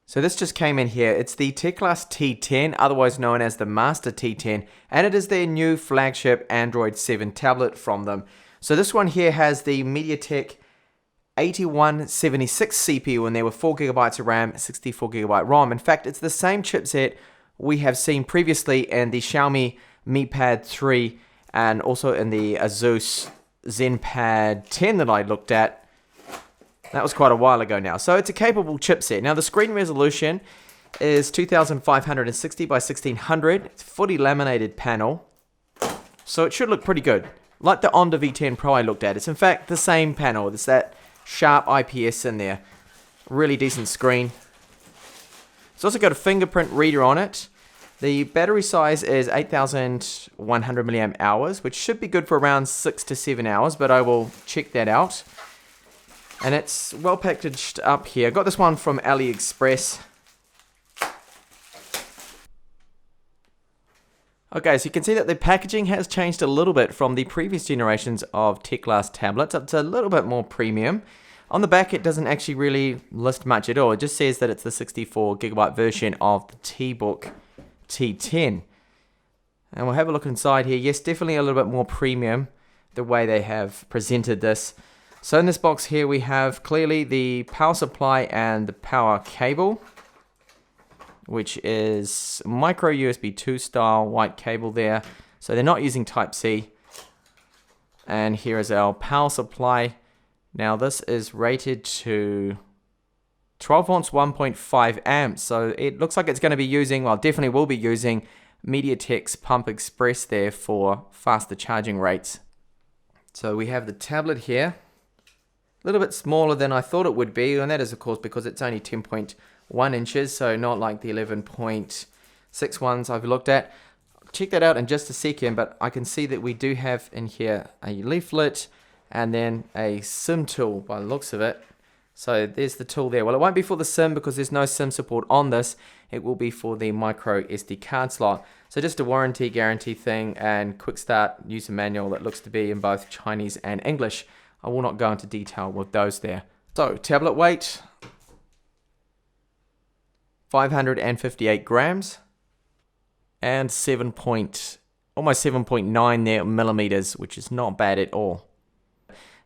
So this just came in here. It's the Teclast T10, otherwise known as the Master T10, and it is their new flagship Android 7 tablet from them. So this one here has the MediaTek 8176 CPU, and there were 4GB of RAM, 64GB ROM. In fact, it's the same chipset we have seen previously in the Xiaomi Mi Pad 3 and also in the Asus ZenPad 10 that I looked at. That was quite a while ago now. So it's a capable chipset. Now the screen resolution is 2560 by 1600. It's a fully laminated panel. So it should look pretty good. Like the Onda V10 Pro I looked at. It's in fact the same panel. It's that sharp IPS in there. Really decent screen. It's also got a fingerprint reader on it. The battery size is 8100 milliamp hours, which should be good for around 6 to 7 hours, but I will check that out. And it's well packaged up here. I got this one from AliExpress. Okay, so you can see that the packaging has changed a little bit from the previous generations of Teclast tablets. It's a little bit more premium. On the back, it doesn't actually really list much at all. It just says that it's the 64GB version of the T-Book T10. And we'll have a look inside here. Yes, definitely a little bit more premium the way they have presented this. So in this box here we have clearly the power supply and the power cable, which is micro USB 2 style white cable there. So they're not using Type-C. And here is our power supply. Now this is rated to 12 volts, 1.5 amps. So it looks like it's going to be using, well, definitely will be using MediaTek's Pump Express there for faster charging rates. So we have the tablet here. A little bit smaller than I thought it would be, and that is of course because it's only 10.1 inches, so not like the 11.6 ones I've looked at. Check that out in just a second, but I can see that we do have in here a leaflet and then a SIM tool by the looks of it. So there's the tool there. Well, it won't be for the SIM because there's no SIM support on this. It will be for the micro SD card slot. So just a warranty guarantee thing and quick start user manual that looks to be in both Chinese and English. I will not go into detail with those there. So tablet weight, 558 grams and almost 7.9 there millimeters, which is not bad at all.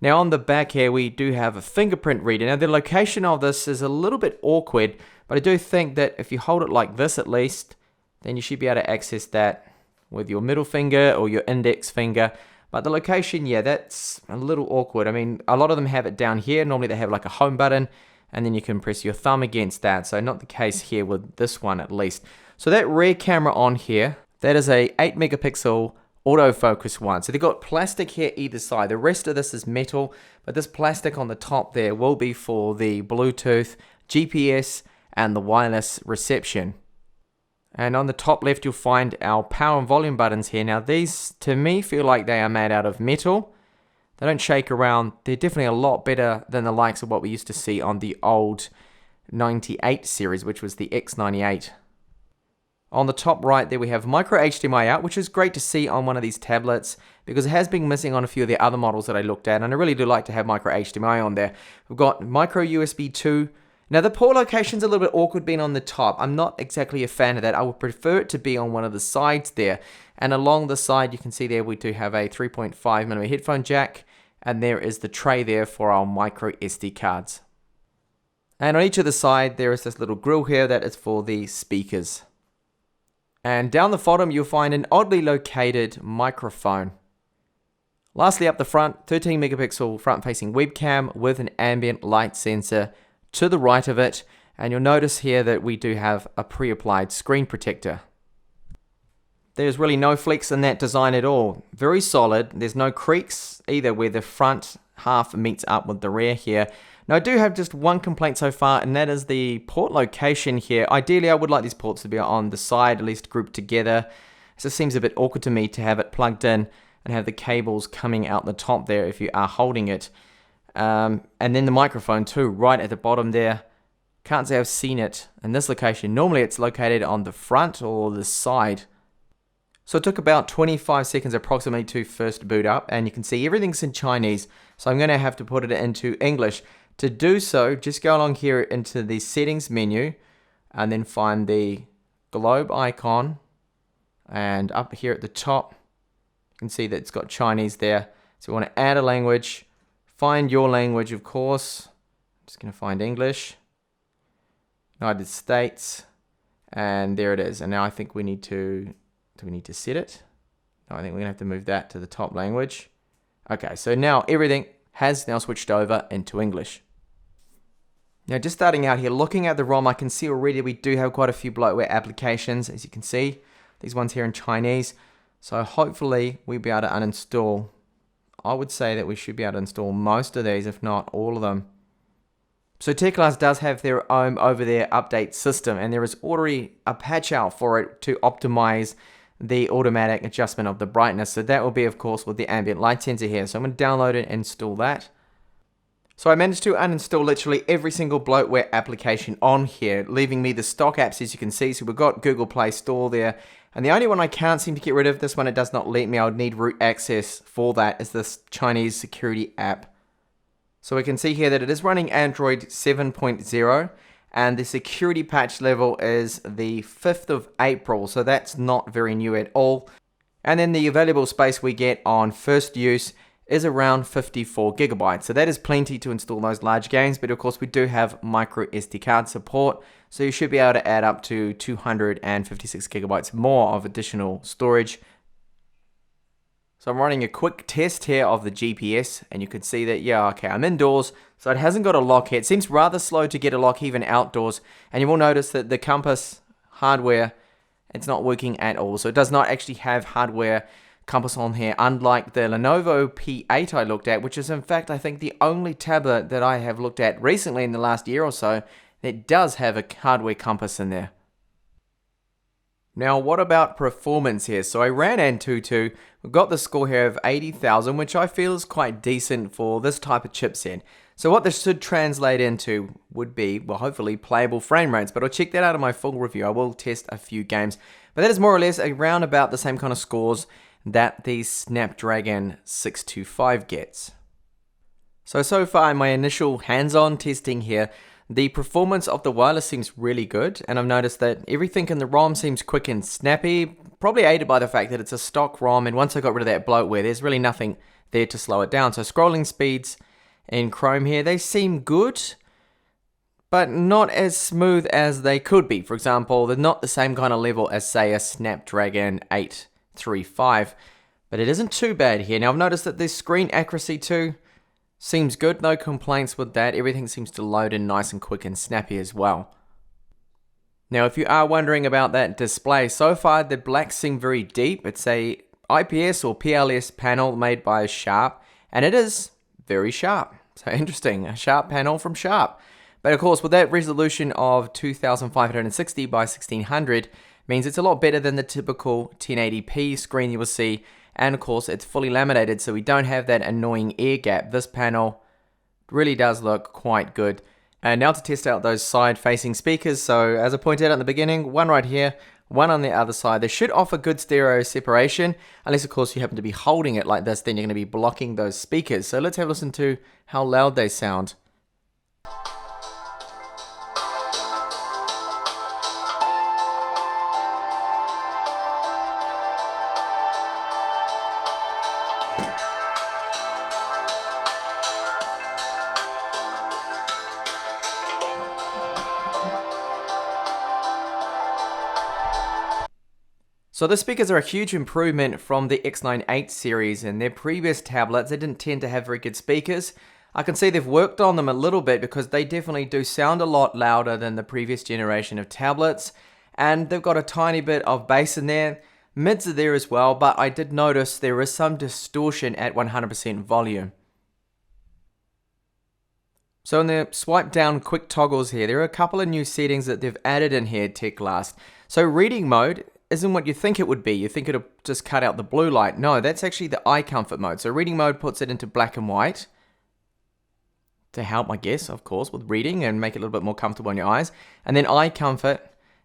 Now on the back here we do have a fingerprint reader. Now the location of this is a little bit awkward, but I do think that if you hold it like this at least, then you should be able to access that with your middle finger or your index finger. But the location, yeah, that's a little awkward. I mean, a lot of them have it down here. Normally they have like a home button, and then you can press your thumb against that. So not the case here with this one at least. So that rear camera on here, that is a 8 megapixel autofocus one. So they've got plastic here either side. The rest of this is metal, but this plastic on the top there will be for the Bluetooth, GPS, and the wireless reception. And on the top left, you'll find our power and volume buttons here. Now these, to me, feel like they are made out of metal. They don't shake around. They're definitely a lot better than the likes of what we used to see on the old 98 series, which was the X98. On the top right there, we have micro HDMI out, which is great to see on one of these tablets because it has been missing on a few of the other models that I looked at, and I really do like to have micro HDMI on there. We've got micro USB 2. Now the port location's a little bit awkward being on the top. I'm not exactly a fan of that. I would prefer it to be on one of the sides there. And along the side, you can see there we do have a 3.5mm headphone jack, and there is the tray there for our micro SD cards. And on each of the side, there is this little grill here that is for the speakers. And down the bottom, you'll find an oddly located microphone. Lastly, up the front, 13 megapixel front-facing webcam with an ambient light sensor to the right of it, and you'll notice here that we do have a pre-applied screen protector. There's really no flex in that design at all. Very solid. There's no creaks either where the front half meets up with the rear here. Now I do have just one complaint so far, and that is the port location here. Ideally I would like these ports to be on the side, at least grouped together. It just seems a bit awkward to me to have it plugged in and have the cables coming out the top there if you are holding it. And then the microphone too, right at the bottom there. Can't say I've seen it in this location. Normally it's located on the front or the side. So it took about 25 seconds approximately to first boot up, and you can see everything's in Chinese. So I'm going to have to put it into English. To do so, just go along here into the settings menu. and then find the globe icon, and up here at the top you can see that it's got Chinese there. So we want to add a language, find your language, of course. I'm just going to find English, United States, and there it is. And now I think we need to, do we need to set it? No, I think we're going to have to move that to the top language. Okay, so now everything has now switched over into English. Now just starting out here, looking at the ROM, I can see already we do have quite a few bloatware applications, as you can see. These ones here in Chinese. So hopefully we'll be able to uninstall. I would say that we should be able to install most of these, if not all of them. So Teclast does have their own over-there update system, and there is already a patch out for it to optimize the automatic adjustment of the brightness. So that will be, of course, with the ambient light sensor here. So I'm going to download it and install that. So I managed to uninstall literally every single bloatware application on here, leaving me the stock apps, as you can see. So we've got Google Play Store there. And the only one I can't seem to get rid of, this one it does not let me, I would need root access for that, is this Chinese security app. So we can see here that it is running Android 7.0, and the security patch level is the 5th of April, so that's not very new at all. And then the available space we get on first use is around 54 gigabytes. So that is plenty to install those large games, but of course we do have micro SD card support, so you should be able to add up to 256 gigabytes more of additional storage. So I'm running a quick test here of the GPS, and you can see that, yeah, okay, I'm indoors, so it hasn't got a lock here. It seems rather slow to get a lock even outdoors, and you will notice that the compass hardware, it's not working at all. So it does not actually have hardware compass on here, unlike the Lenovo P8 I looked at, which is in fact I think the only tablet that I have looked at recently in the last year or so that does have a hardware compass in there. Now what about performance here? So I ran Antutu, we've got the score here of 80,000, which I feel is quite decent for this type of chipset. So what this should translate into would be, well, hopefully playable frame rates, but I'll check that out in my full review. I will test a few games, but that is more or less around about the same kind of scores that the Snapdragon 625 gets. So far in my initial hands-on testing here, the performance of the wireless seems really good, and I've noticed that everything in the ROM seems quick and snappy, probably aided by the fact that it's a stock ROM, and once I got rid of that bloatware, there's really nothing there to slow it down. So scrolling speeds in Chrome here, they seem good, but not as smooth as they could be. For example, they're not the same kind of level as, say, a Snapdragon 835, but it isn't too bad here. Now I've noticed that the screen accuracy too seems good, no complaints with that. Everything seems to load in nice and quick and snappy as well. Now if you are wondering about that display, so far the blacks seem very deep. It's a IPS or PLS panel made by Sharp, and it is very sharp. So interesting, a Sharp panel from Sharp. But of course with that resolution of 2560 by 1600 means it's a lot better than the typical 1080p screen you will see. And of course it's fully laminated, so we don't have that annoying air gap. This panel really does look quite good. And now to test out those side facing speakers. So as I pointed out in the beginning, one right here, one on the other side. They should offer good stereo separation, unless of course you happen to be holding it like this, then you're going to be blocking those speakers. So let's have a listen to how loud they sound. So the speakers are a huge improvement from the X98 series. In their previous tablets, they didn't tend to have very good speakers. I can see they've worked on them a little bit because they definitely do sound a lot louder than the previous generation of tablets. And they've got a tiny bit of bass in there. Mids are there as well, but I did notice there is some distortion at 100% volume. So in the swipe down quick toggles here, there are a couple of new settings that they've added in here, Teclast. So reading mode isn't what you think it would be. You think it'll just cut out the blue light. No, that's actually the eye comfort mode. So reading mode puts it into black and white to help, I guess, of course, with reading and make it a little bit more comfortable on your eyes. And then eye comfort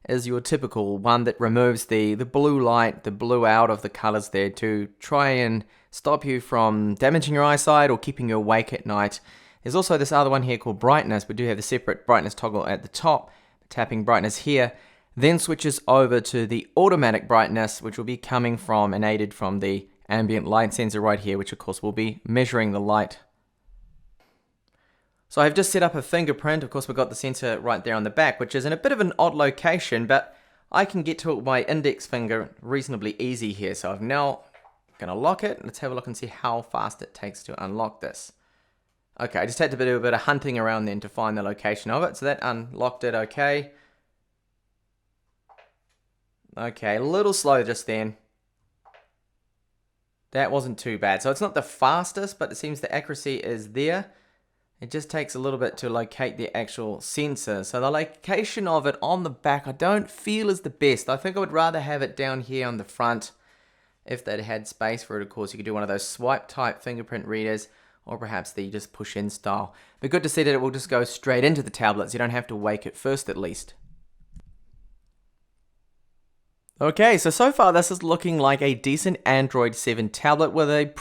is your typical one that removes the blue light, the blue out of the colors there to try and stop you from damaging your eyesight or keeping you awake at night. There's also this other one here called brightness. We do have the separate brightness toggle at the top. tapping brightness here, then switches over to the automatic brightness, which will be coming from and aided from the ambient light sensor right here, which of course will be measuring the light. So I've just set up a fingerprint. Of course, we've got the sensor right there on the back, which is in a bit of an odd location, but I can get to it with my index finger reasonably easy here. So I'm now going to lock it. Let's have a look and see how fast it takes to unlock this. Okay, I just had to do a bit of hunting around then to find the location of it. So that unlocked it okay. Okay, a little slow just then. That wasn't too bad. So it's not the fastest, but it seems the accuracy is there. It just takes a little bit to locate the actual sensor. So the location of it on the back, I don't feel is the best. I think I would rather have it down here on the front. If they'd had space for it, of course, you could do one of those swipe type fingerprint readers, or perhaps the just push in style. But good to see that it will just go straight into the tablets. You don't have to wake it first at least. Okay, so far this is looking like a decent Android 7 tablet with a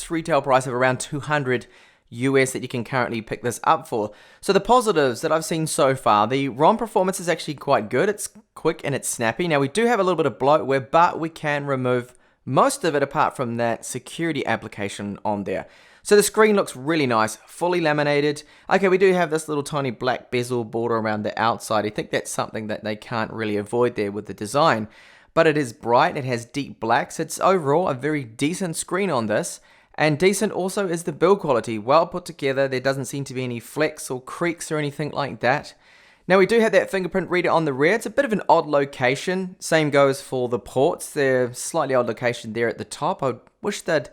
retail price of around $200 US that you can currently pick this up for. So the positives that I've seen so far, the ROM performance is actually quite good. It's quick and it's snappy. Now we do have a little bit of bloatware, but we can remove most of it apart from that security application on there. So the screen looks really nice, fully laminated. Okay, we do have this little tiny black bezel border around the outside. I think that's something that they can't really avoid there with the design. But it is bright, it has deep blacks. It's overall a very decent screen on this. And decent also is the build quality, well put together. There doesn't seem to be any flecks or creaks or anything like that. Now we do have that fingerprint reader on the rear. It's a bit of an odd location. Same goes for the ports. They're slightly odd location there at the top. I wish they'd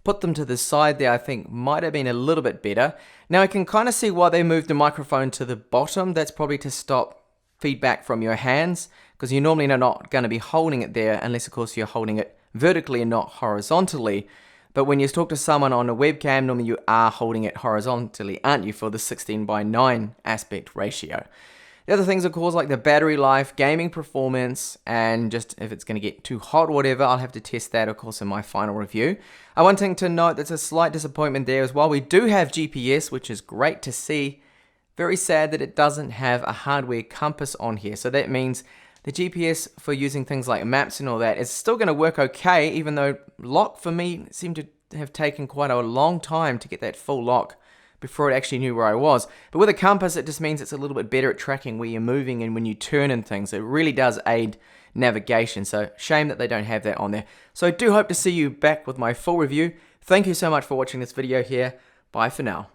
put them to the side there. I think might have been a little bit better. Now I can kind of see why they moved the microphone to the bottom. That's probably to stop feedback from your hands, because you're normally not going to be holding it there unless of course you're holding it vertically and not horizontally. But when you talk to someone on a webcam, normally you are holding it horizontally, aren't you, for the 16:9 aspect ratio. The other things, of course, like the battery life, gaming performance, and just if it's going to get too hot or whatever, I'll have to test that, of course, in my final review. One thing to note, that's a slight disappointment there as well. We do have GPS, which is great to see. Very sad that it doesn't have a hardware compass on here. So that means the GPS for using things like maps and all that is still going to work okay, even though lock for me seemed to have taken quite a long time to get that full lock before it actually knew where I was. But with a compass, it just means it's a little bit better at tracking where you're moving and when you turn and things. It really does aid navigation, so shame that they don't have that on there. So I do hope to see you back with my full review. Thank you so much for watching this video here. Bye for now.